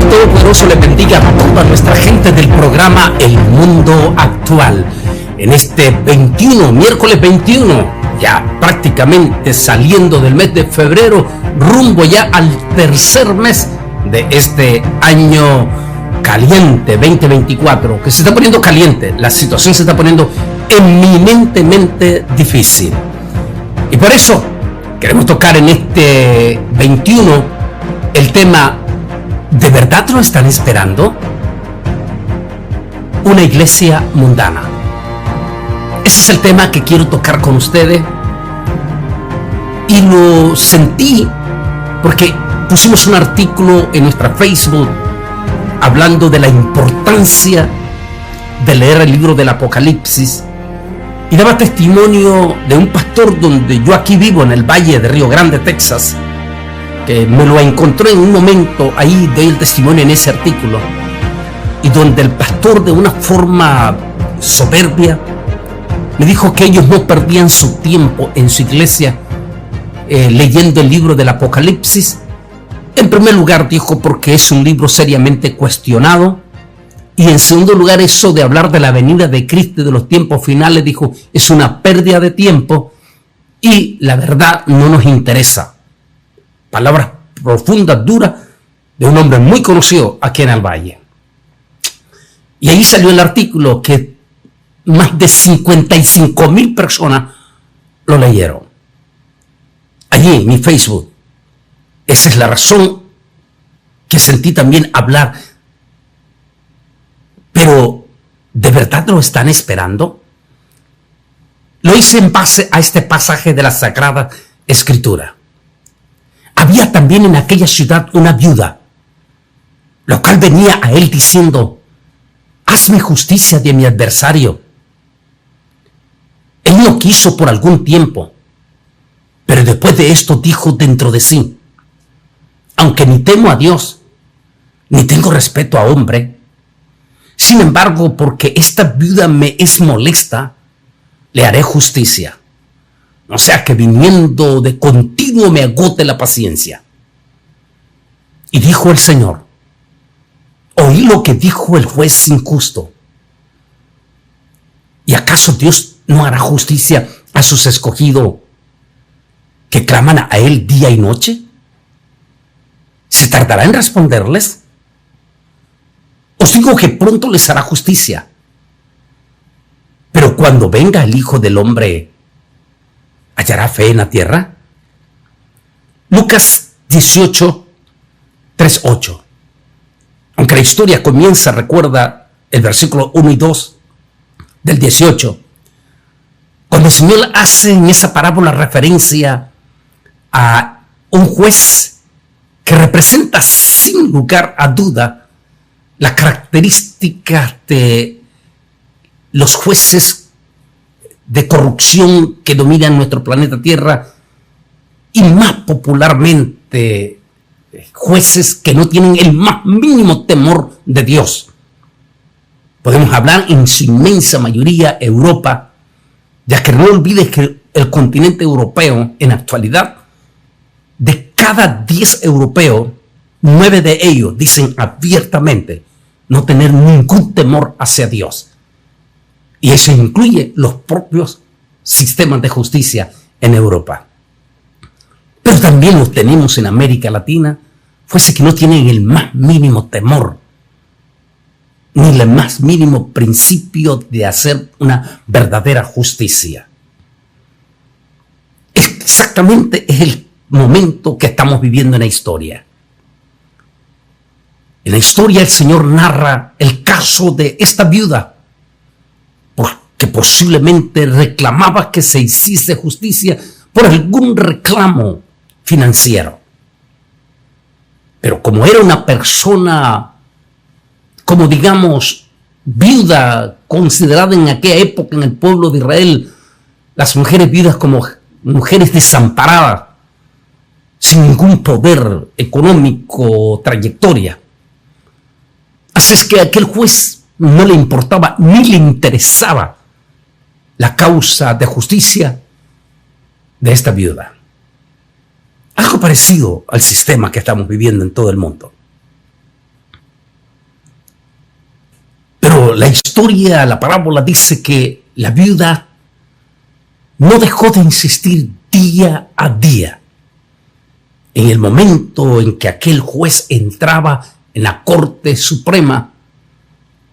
Todopoderoso le bendiga a toda nuestra gente del programa El Mundo Actual. En este miércoles 21, ya prácticamente saliendo del mes de febrero, rumbo ya al tercer mes de este año caliente 2024, que se está poniendo caliente, la situación se está poniendo eminentemente difícil. Y por eso queremos tocar en este 21 el tema: ¿de verdad lo están esperando? Una iglesia mundana. Ese es el tema que quiero tocar con ustedes. Y lo sentí porque pusimos un artículo en nuestra Facebook hablando de la importancia de leer el libro del Apocalipsis, y daba testimonio de un pastor donde yo aquí vivo, en el Valle de Río Grande, Texas, que me lo encontré en un momento. Ahí doy el testimonio en ese artículo, y donde el pastor, de una forma soberbia, me dijo que ellos no perdían su tiempo en su iglesia leyendo el libro del Apocalipsis. En primer lugar, dijo, porque es un libro seriamente cuestionado, y en segundo lugar, eso de hablar de la venida de Cristo y de los tiempos finales, dijo, es una pérdida de tiempo y la verdad no nos interesa. Palabras profundas, duras, de un hombre muy conocido aquí en el Valle. Y ahí salió el artículo que más de 55,000 personas lo leyeron. Allí en mi Facebook. Esa es la razón que sentí también hablar. Pero, ¿de verdad lo están esperando? Lo hice en base a este pasaje de la Sagrada Escritura. Había también en aquella ciudad una viuda, la cual venía a él diciendo: hazme justicia de mi adversario. Él no quiso por algún tiempo, pero después de esto dijo dentro de sí: aunque ni temo a Dios, ni tengo respeto a hombre, sin embargo, porque esta viuda me es molesta, le haré justicia. No sea que viniendo de continuo me agote la paciencia. Y dijo el Señor: oí lo que dijo el juez injusto. ¿Y acaso Dios no hará justicia a sus escogidos que claman a Él día y noche? ¿Se tardará en responderles? Os digo que pronto les hará justicia. Pero cuando venga el Hijo del Hombre, ¿hallará fe en la tierra? Lucas 18, 3-8. Aunque la historia comienza, recuerda el versículo 1 y 2 del 18, cuando el Señor hace en esa parábola referencia a un juez que representa sin lugar a duda la característica de los jueces de corrupción que dominan nuestro planeta Tierra, y más popularmente jueces que no tienen el más mínimo temor de Dios. Podemos hablar en su inmensa mayoría Europa, ya que no olvides que el continente europeo en la actualidad, de cada 10 europeos, 9 de ellos dicen abiertamente no tener ningún temor hacia Dios. Y eso incluye los propios sistemas de justicia en Europa. Pero también los tenemos en América Latina, fuese que no tienen el más mínimo temor, ni el más mínimo principio de hacer una verdadera justicia. Exactamente es el momento que estamos viviendo en la historia. En la historia el Señor narra el caso de esta viuda, porque posiblemente reclamaba que se hiciese justicia por algún reclamo financiero. Pero como era una persona, como digamos, viuda, considerada en aquella época en el pueblo de Israel, las mujeres viudas como mujeres desamparadas, sin ningún poder económico o trayectoria. Así es que a aquel juez no le importaba ni le interesaba la causa de justicia de esta viuda. Algo parecido al sistema que estamos viviendo en todo el mundo. Pero la historia, la parábola dice que la viuda no dejó de insistir día a día. En el momento en que aquel juez entraba en la Corte Suprema,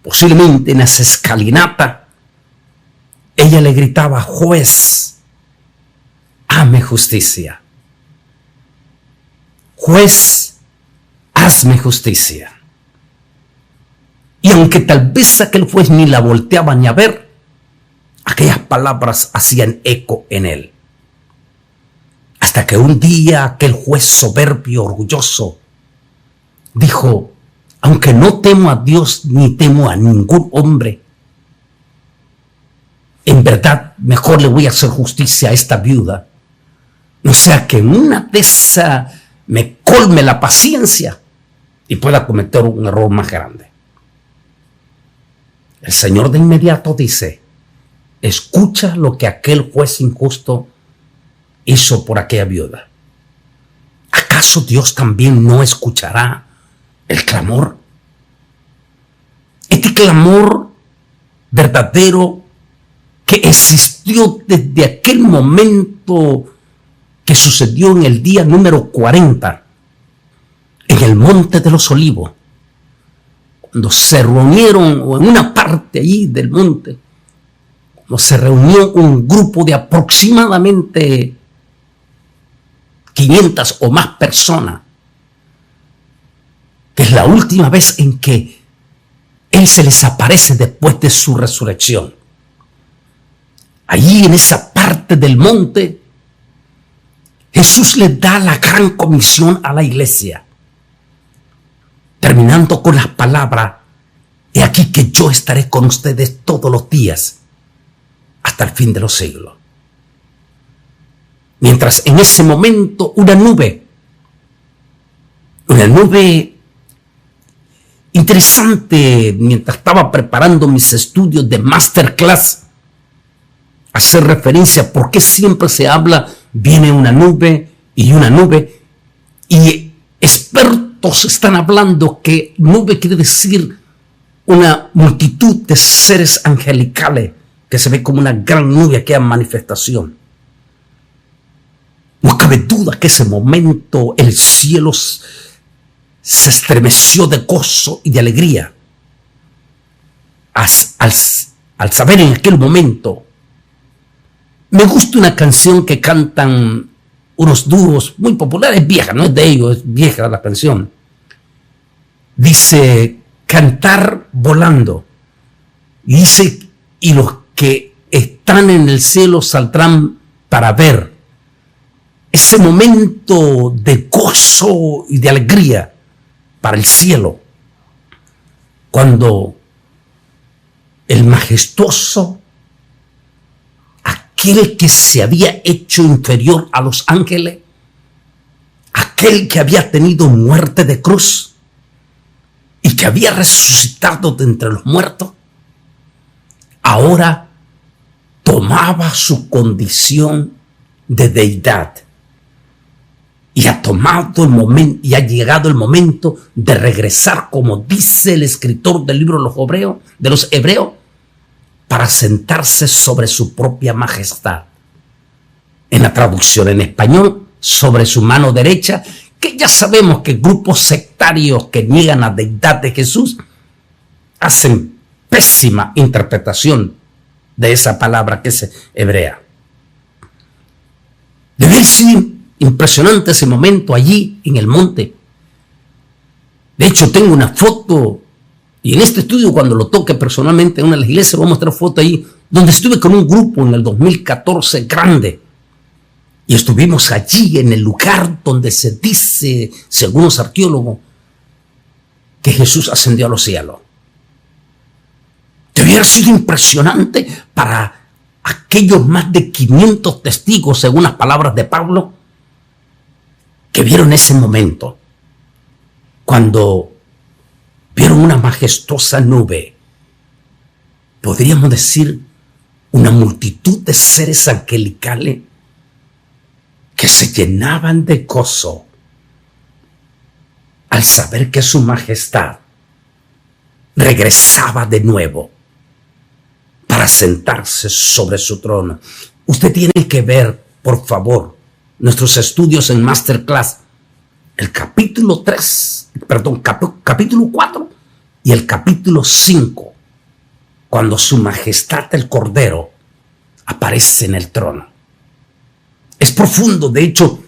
posiblemente en las escalinatas, ella le gritaba: juez, hazme justicia. Juez, hazme justicia. Y aunque tal vez aquel juez ni la volteaba ni a ver, aquellas palabras hacían eco en él. Hasta que un día aquel juez soberbio, orgulloso, dijo: aunque no temo a Dios ni temo a ningún hombre, en verdad mejor le voy a hacer justicia a esta viuda, no sea que en una de esas me colme la paciencia y pueda cometer un error más grande. El Señor de inmediato dice: escucha lo que aquel juez injusto hizo por aquella viuda. ¿Acaso Dios también no escuchará el clamor? Este clamor verdadero que existió desde aquel momento que sucedió en el día número 40 en el Monte de los Olivos, cuando se reunieron, o en una parte allí del monte, cuando se reunió un grupo de aproximadamente 500 o más personas, que es la última vez en que Él se les aparece después de su resurrección. Allí en esa parte del monte, Jesús le da la gran comisión a la iglesia, terminando con las palabras: he aquí que yo estaré con ustedes todos los días hasta el fin de los siglos. Mientras en ese momento una nube interesante, mientras estaba preparando mis estudios de masterclass, hacer referencia a por qué siempre se habla, viene una nube, y expertos están hablando que nube quiere decir una multitud de seres angelicales que se ve como una gran nube, aquella manifestación. No cabe duda que ese momento el cielo se estremeció de gozo y de alegría al saber en aquel momento. Me gusta una canción que cantan unos dúos muy populares, vieja, no es de ellos, es vieja la canción. Dice: cantar volando. Y dice: y los que están en el cielo saldrán para ver ese momento de gozo y de alegría para el cielo, cuando el majestuoso, aquel que se había hecho inferior a los ángeles, aquel que había tenido muerte de cruz y que había resucitado de entre los muertos, ahora tomaba su condición de deidad y ha tomado el momento, y ha llegado el momento de regresar, como dice el escritor del libro de los Hebreos, para sentarse sobre su propia majestad. En la traducción en español, sobre su mano derecha, que ya sabemos que grupos sectarios que niegan la deidad de Jesús hacen pésima interpretación de esa palabra que es hebrea. Debe ser impresionante ese momento allí en el monte. De hecho, tengo una foto, y en este estudio, cuando lo toque personalmente en una de las iglesias, voy a mostrar foto ahí, donde estuve con un grupo en el 2014 grande. Y estuvimos allí en el lugar donde se dice, según los arqueólogos, que Jesús ascendió a los cielos. Debiera haber sido impresionante para aquellos más de 500 testigos, según las palabras de Pablo, que vieron ese momento, cuando vieron una majestuosa nube, podríamos decir una multitud de seres angelicales que se llenaban de gozo al saber que su majestad regresaba de nuevo para sentarse sobre su trono. Usted tiene que ver, por favor, nuestros estudios en Masterclass, el capítulo 4 y el capítulo 5, cuando su majestad el Cordero aparece en el trono. Es profundo, de hecho,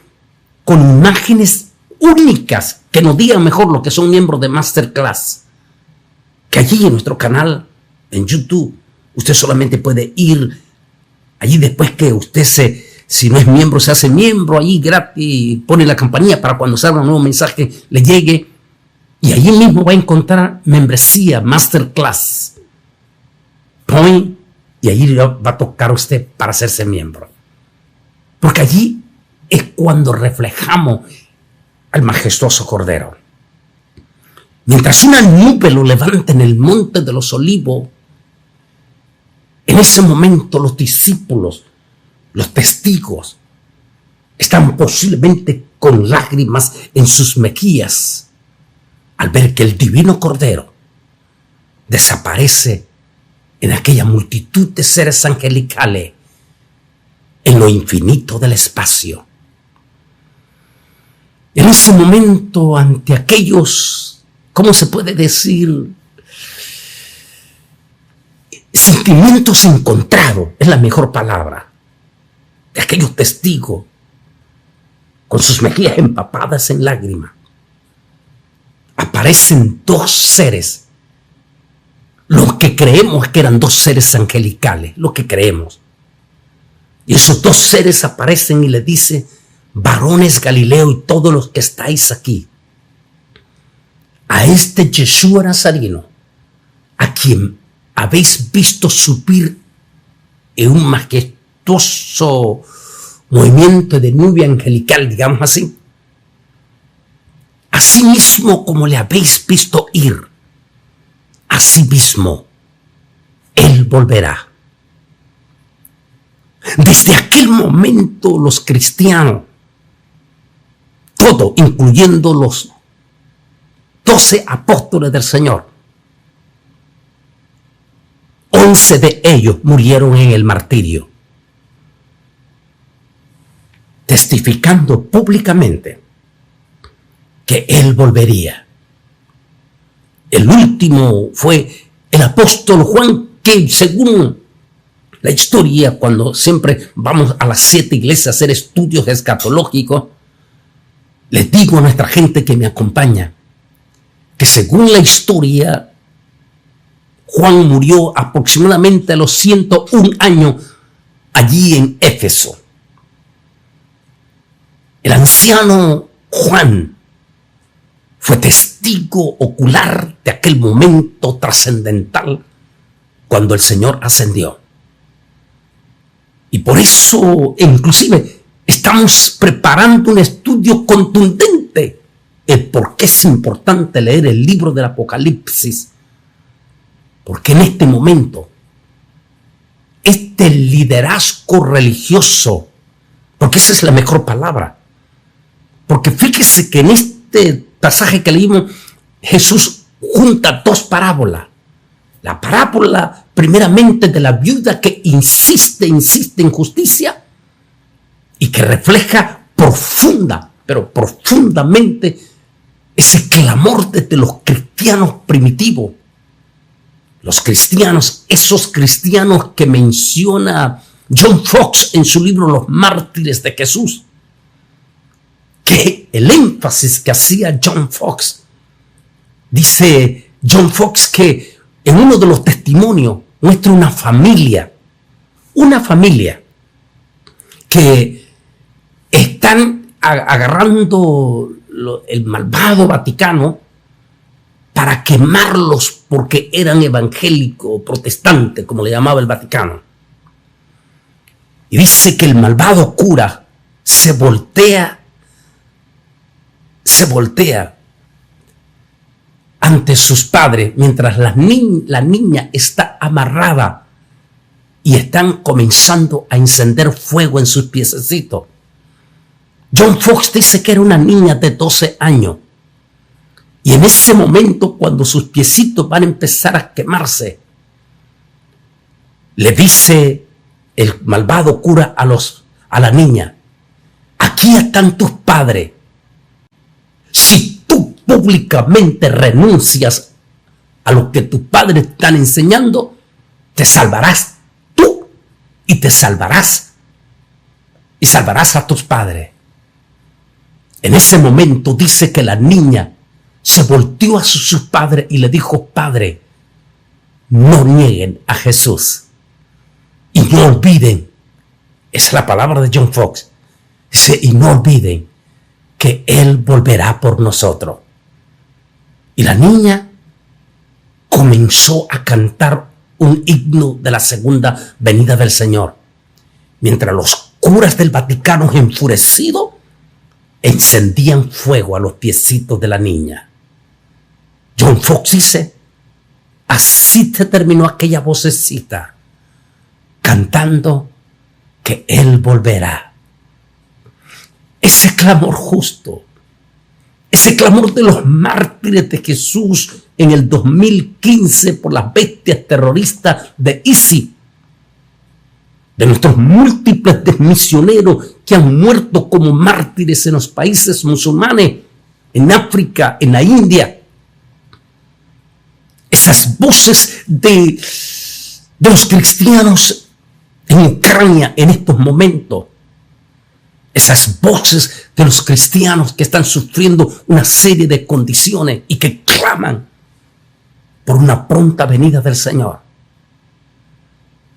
con imágenes únicas que nos digan mejor lo que son miembros de Masterclass, que allí en nuestro canal en YouTube usted solamente puede ir allí después que usted si no es miembro, se hace miembro allí gratis, pone la campanilla para cuando salga un nuevo mensaje le llegue, y allí mismo va a encontrar membresía Masterclass Point, y allí va a tocar usted para hacerse miembro, porque allí es cuando reflejamos al majestuoso Cordero. Mientras una nube lo levanta en el monte de los Olivos, en ese momento los discípulos, los testigos, están posiblemente con lágrimas en sus mejillas al ver que el divino Cordero desaparece en aquella multitud de seres angelicales en lo infinito del espacio. En ese momento, ante aquellos, ¿cómo se puede decir? Sentimientos encontrados, es la mejor palabra, de aquellos testigos con sus mejillas empapadas en lágrimas, aparecen dos seres, los que creemos que eran dos seres angelicales, lo que creemos. Y esos dos seres aparecen y le dice: varones Galileo y todos los que estáis aquí, a este Yeshua Nazareno, a quien habéis visto subir en un majestuoso movimiento de nube angelical, digamos así, así mismo como le habéis visto ir, así mismo él volverá. Desde aquel momento los cristianos, todo, incluyendo los 12 apóstoles del Señor, 11 de ellos murieron en el martirio, testificando públicamente que Él volvería. El último fue el apóstol Juan, que según la historia, cuando siempre vamos a las 7 iglesias a hacer estudios escatológicos, les digo a nuestra gente que me acompaña, que según la historia, Juan murió aproximadamente a los 101 años allí en Éfeso. El anciano Juan fue testigo ocular de aquel momento trascendental cuando el Señor ascendió. Y por eso, inclusive, estamos preparando un estudio contundente el por qué es importante leer el libro del Apocalipsis. Porque en este momento, este liderazgo religioso, porque esa es la mejor palabra, porque fíjese que en este pasaje que leímos, Jesús junta dos parábolas. La parábola primeramente de la viuda que insiste en justicia y que refleja pero profundamente ese clamor de los cristianos primitivos. Los cristianos, esos cristianos que menciona John Fox en su libro Los Mártires de Jesús, que el énfasis que hacía John Fox, dice John Fox que en uno de los testimonios muestra una familia que están agarrando el malvado Vaticano para quemarlos porque eran evangélicos, protestantes, como le llamaba el Vaticano. Y dice que el malvado cura se voltea ante sus padres mientras la niña está amarrada y están comenzando a encender fuego en sus piececitos. John Fox dice que era una niña de 12 años Y en ese momento, cuando sus piecitos van a empezar a quemarse, le dice el malvado cura a la niña: aquí están tus padres. Si tú públicamente renuncias a lo que tus padres están enseñando, te salvarás tú y te salvarás. Y salvarás a tus padres. En ese momento dice que la niña se volteó a sus padres y le dijo: Padre, no nieguen a Jesús. Y no olviden, esa es la palabra de John Fox, dice: y no olviden que Él volverá por nosotros. Y la niña comenzó a cantar un himno de la segunda venida del Señor, mientras los curas del Vaticano, enfurecidos, encendían fuego a los piecitos de la niña. John Fox dice: así se terminó aquella vocecita, cantando que Él volverá. Ese clamor justo, ese clamor de los mártires de Jesús en el 2015 por las bestias terroristas de ISIS, de nuestros múltiples misioneros que han muerto como mártires en los países musulmanes, en África, en la India. Esas voces de los cristianos en Ucrania en estos momentos. Esas voces de los cristianos que están sufriendo una serie de condiciones y que claman por una pronta venida del Señor.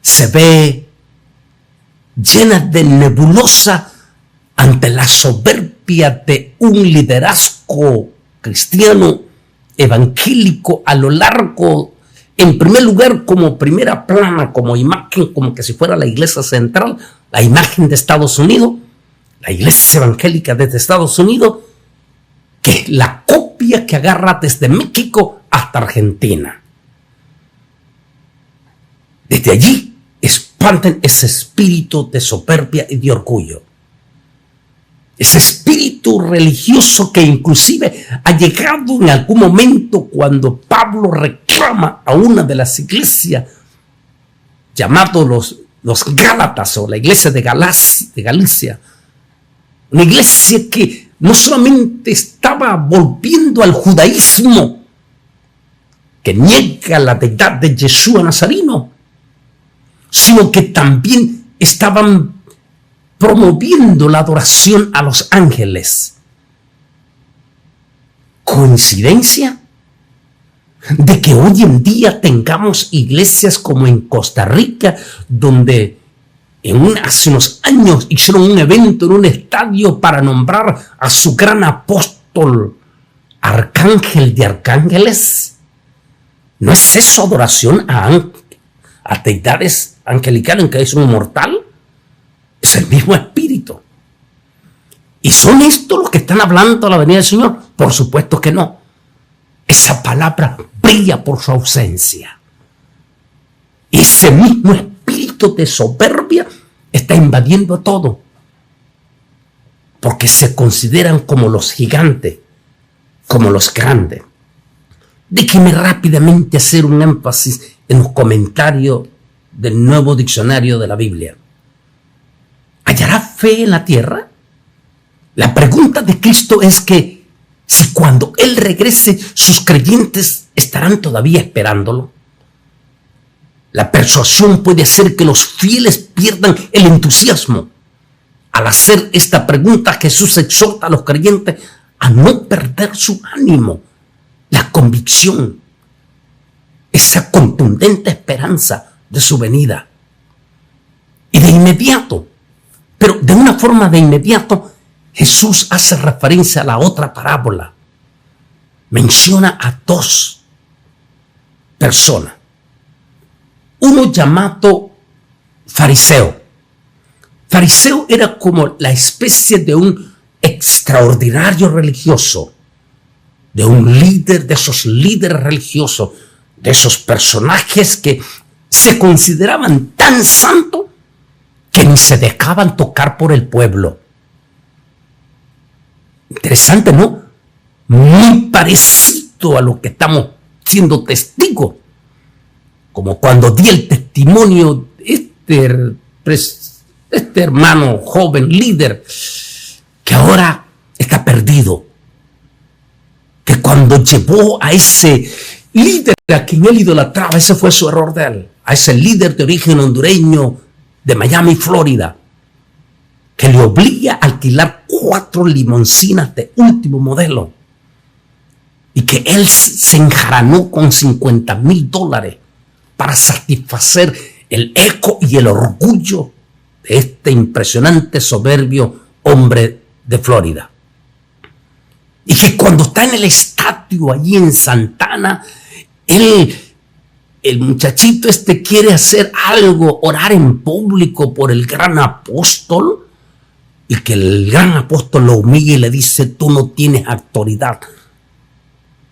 Se ve llena de nebulosa ante la soberbia de un liderazgo cristiano evangélico a lo largo, en primer lugar, como primera plana, como imagen, como que si fuera la iglesia central, la imagen de Estados Unidos, la iglesia evangélica desde Estados Unidos, que es la copia que agarra desde México hasta Argentina. Desde allí espantan ese espíritu de soberbia y de orgullo. Ese espíritu religioso que inclusive ha llegado en algún momento cuando Pablo reclama a una de las iglesias llamados los Gálatas o la iglesia de Galicia. Una iglesia que no solamente estaba volviendo al judaísmo, que niega la deidad de Yeshua Nazareno, sino que también estaban promoviendo la adoración a los ángeles. ¿Coincidencia de que hoy en día tengamos iglesias como en Costa Rica, donde hace unos años hicieron un evento en un estadio para nombrar a su gran apóstol, arcángel de arcángeles? ¿No es eso adoración a deidades angelicales en que es un mortal? Es el mismo espíritu. ¿Y son estos los que están hablando de la venida del Señor? Por supuesto que no. Esa palabra brilla por su ausencia. Ese mismo espíritu de soberbia está invadiendo todo, porque se consideran como los gigantes, como los grandes. Déjeme rápidamente hacer un énfasis en los comentarios del Nuevo Diccionario de la Biblia. ¿Hallará fe en la tierra? La pregunta de Cristo es que si cuando Él regrese, sus creyentes estarán todavía esperándolo. La persuasión puede hacer que los fieles pierdan el entusiasmo. Al hacer esta pregunta, Jesús exhorta a los creyentes a no perder su ánimo, la convicción, esa contundente esperanza de su venida. Y de inmediato, pero de una forma de inmediato, Jesús hace referencia a la otra parábola. Menciona a dos personas. Uno llamado fariseo. Fariseo era como la especie de un extraordinario religioso, de un líder, de esos líderes religiosos, de esos personajes que se consideraban tan santos que ni se dejaban tocar por el pueblo. Interesante, ¿no? Muy parecido esto a lo que estamos siendo testigos, como cuando di el testimonio de este hermano joven líder que ahora está perdido, que cuando llevó a ese líder a quien él idolatraba, ese fue su error de él, a ese líder de origen hondureño de Miami, Florida, que le obliga a alquilar 4 limoncinas de último modelo y que él se enjaranó con $50,000 para satisfacer el ego y el orgullo de este impresionante, soberbio hombre de Florida. Y que cuando está en el estadio allí en Santana, el muchachito quiere hacer algo, orar en público por el gran apóstol, y que el gran apóstol lo humilla y le dice: tú no tienes autoridad,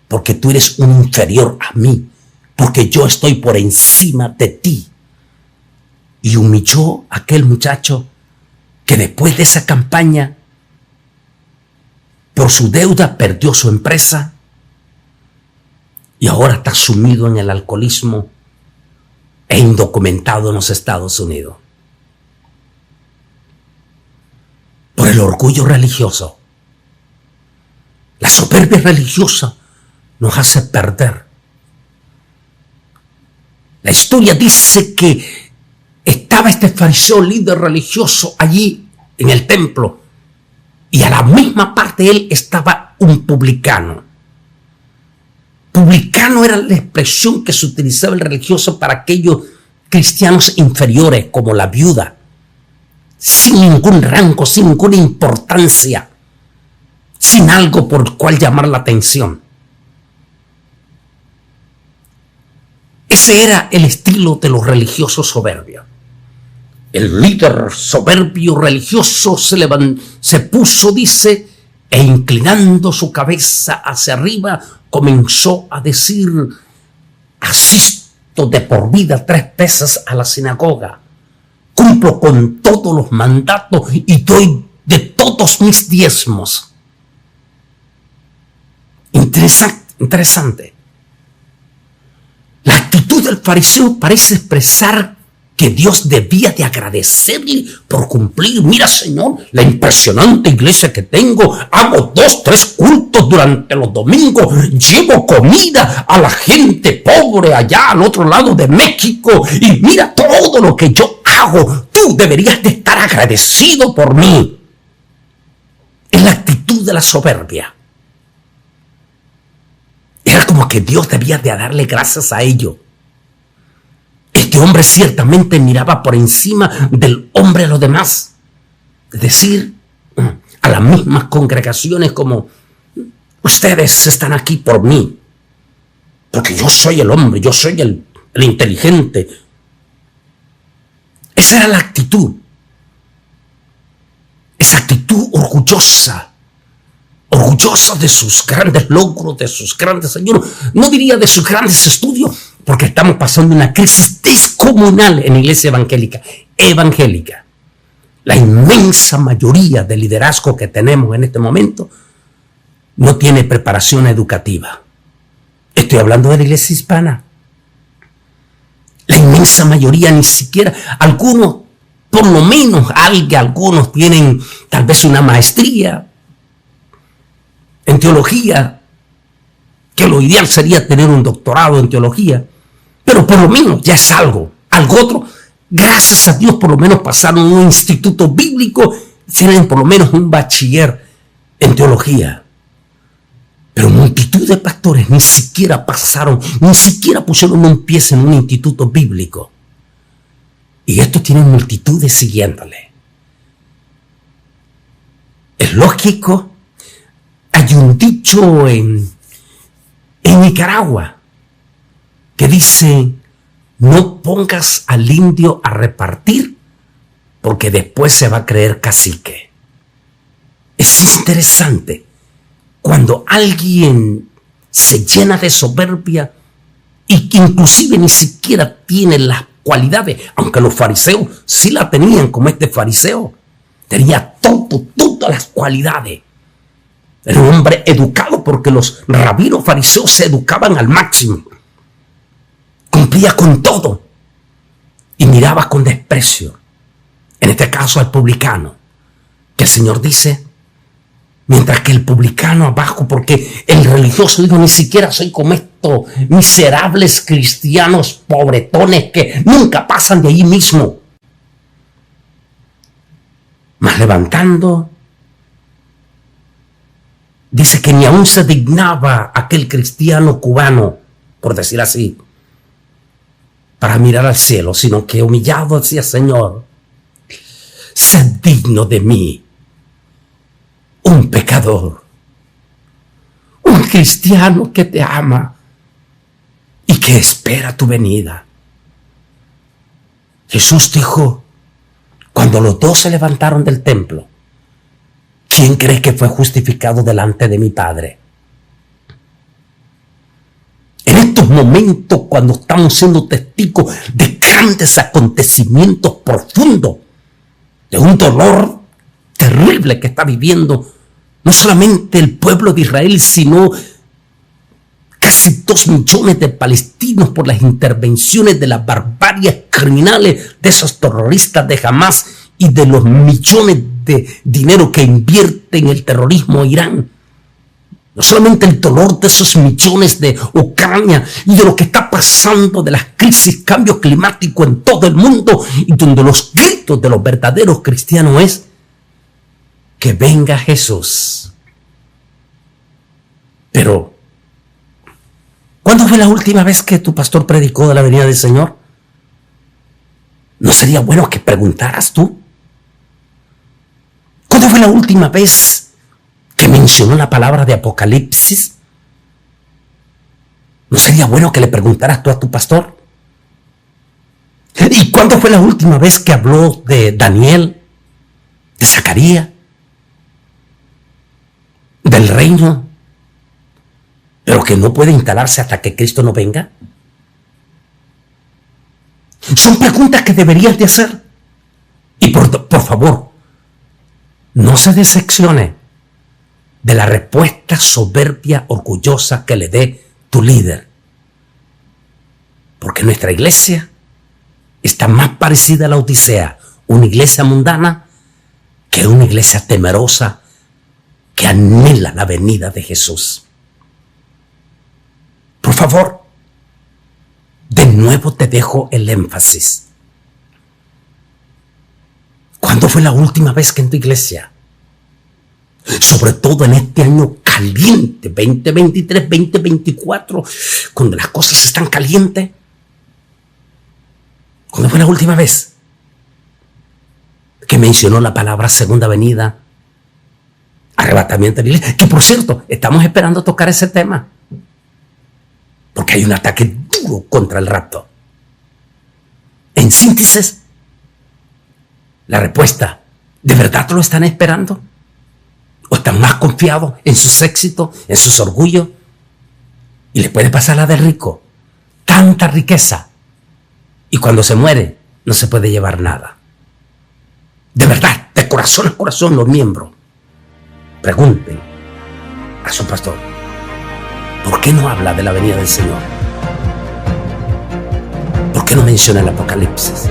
porque tú eres un inferior a mí, porque yo estoy por encima de ti. Y humilló a aquel muchacho que después de esa campaña, por su deuda, perdió su empresa y ahora está sumido en el alcoholismo e indocumentado en los Estados Unidos. Por el orgullo religioso. La soberbia religiosa nos hace perder. La historia dice que estaba este fariseo líder religioso allí en el templo, y a la misma parte de él estaba un publicano. Publicano era la expresión que se utilizaba el religioso para aquellos cristianos inferiores, como la viuda, sin ningún rango, sin ninguna importancia, sin algo por el cual llamar la atención. Ese era el estilo de los religiosos soberbios. El líder soberbio religioso se puso, dice, e inclinando su cabeza hacia arriba, comenzó a decir: asisto de por vida 3 veces a la sinagoga, cumplo con todos los mandatos y doy de todos mis diezmos. Interesante. La actitud del fariseo parece expresar que Dios debía de agradecerle por cumplir. Mira, Señor, la impresionante iglesia que tengo. Hago 2, 3 cultos durante los domingos. Llevo comida a la gente pobre allá al otro lado de México. Y mira todo lo que yo hago. Tú deberías de estar agradecido por mí. Es la actitud de la soberbia. Era como que Dios debía de darle gracias a ello. Este hombre ciertamente miraba por encima del hombre a los demás. Es decir, a las mismas congregaciones, como: ustedes están aquí por mí, porque yo soy el hombre, yo soy el inteligente. Esa era la actitud. Esa actitud orgullosa de sus grandes logros, de sus grandes ayunos. No diría de sus grandes estudios, porque estamos pasando una crisis descomunal en la iglesia evangélica. La inmensa mayoría del liderazgo que tenemos en este momento no tiene preparación educativa. Estoy hablando de la iglesia hispana. La inmensa mayoría ni siquiera, algunos, por lo menos algunos tienen tal vez una maestría en teología, que lo ideal sería tener un doctorado en teología, pero por lo menos ya es algo. Otro, gracias a Dios, por lo menos pasaron un instituto bíblico, tienen por lo menos un bachiller en teología. Pero multitud de pastores ni siquiera pusieron un pie en un instituto bíblico. Y estos tienen multitudes siguiéndole. Es lógico. Hay un dicho en Nicaragua que dice: no pongas al indio a repartir, porque después se va a creer cacique. Es interesante cuando alguien se llena de soberbia y que inclusive ni siquiera tiene las cualidades, aunque los fariseos sí la tenían, como este fariseo tenía todas las cualidades. Era un hombre educado porque los rabinos fariseos se educaban al máximo. Cumplía con todo y miraba con desprecio, en este caso al publicano, que el Señor dice, mientras que el publicano abajo, porque el religioso dijo, ni siquiera soy como estos miserables cristianos pobretones que nunca pasan de ahí mismo. Mas levantando, dice que ni aún se dignaba aquel cristiano cubano, por decir así, para mirar al cielo, sino que humillado decía, Señor, sé digno de mí, un pecador, un cristiano que te ama y que espera tu venida. Jesús dijo, cuando los dos se levantaron del templo, ¿quién cree que fue justificado delante de mi Padre? En estos momentos, cuando estamos siendo testigos de grandes acontecimientos profundos, de un dolor terrible que está viviendo no solamente el pueblo de Israel, sino casi 2 millones de palestinos por las intervenciones de las barbarias criminales de esos terroristas de Hamas y de los millones de dinero que invierte en el terrorismo Irán. No solamente el dolor de esos millones de Ucrania y de lo que está pasando de las crisis, cambio climático en todo el mundo, y donde los gritos de los verdaderos cristianos es que venga Jesús. Pero, ¿cuándo fue la última vez que tu pastor predicó de la venida del Señor? ¿No sería bueno que preguntaras tú? ¿Cuándo fue la última vez que mencionó la palabra de Apocalipsis? ¿No sería bueno que le preguntaras tú a tu pastor? ¿Y cuándo fue la última vez que habló de Daniel, de Zacarías, del reino, pero que no puede instalarse hasta que Cristo no venga? Son preguntas que deberías de hacer. Y por favor, no se decepcione de la respuesta soberbia, orgullosa que le dé tu líder. Porque nuestra iglesia está más parecida a la Odisea, una iglesia mundana, que una iglesia temerosa que anhela la venida de Jesús. Por favor, de nuevo te dejo el énfasis. ¿Cuándo fue la última vez que en tu iglesia, sobre todo en este año caliente, 2023, 2024, cuando las cosas están calientes, cuándo fue la última vez que mencionó la palabra segunda venida, arrebatamiento de la iglesia? Que por cierto, estamos esperando tocar ese tema, porque hay un ataque duro contra el rapto. En síntesis, la respuesta, ¿de verdad lo están esperando? ¿O están más confiados en sus éxitos, en sus orgullos? Y le puede pasar la del rico, tanta riqueza, y cuando se muere no se puede llevar nada. De verdad, de corazón a corazón, los miembros pregunten a su pastor, ¿por qué no habla de la venida del Señor? ¿Por qué no menciona el Apocalipsis?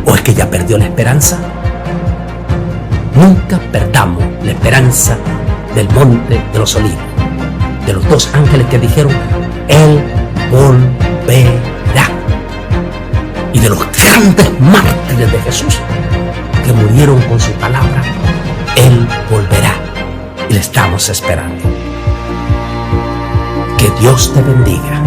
¿O es que ya perdió la esperanza? Nunca perdamos la esperanza del monte de los olivos, de los 2 ángeles que dijeron, Él volverá, y de los grandes mártires de Jesús que murieron con su palabra. Él volverá y le estamos esperando. Que Dios te bendiga.